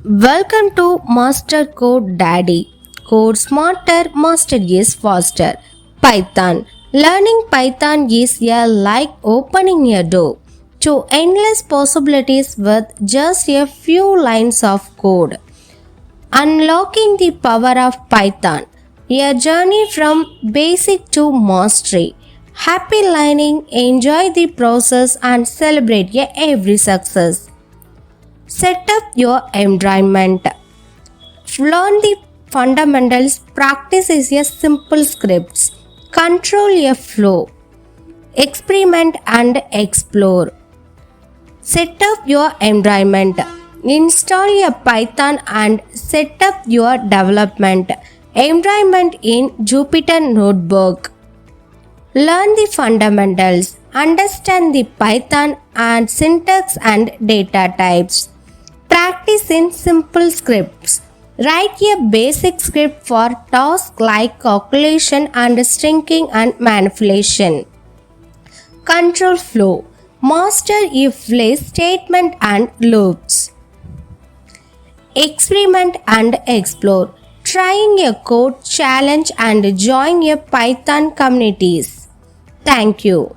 Welcome to Master Code Daddy. Code smarter, master is faster. Python. Learning Python is like opening a door to endless possibilities with just a few lines of code. Unlocking the power of Python. A journey from basic to mastery. Happy learning, enjoy the process and celebrate every success. Set up your environment. Learn the fundamentals. Practice is a simple scripts. Control a flow. Experiment and explore. Set up your environment. Install a Python and set up your development environment in Jupyter Notebook. Learn the fundamentals. Understand the Python and syntax and data types. Practice in simple scripts. Write a basic script for tasks like calculation and stringing and manipulation. Control flow. Master if-else statement and loops. Experiment and explore. Trying a code challenge and join a Python communities. Thank you.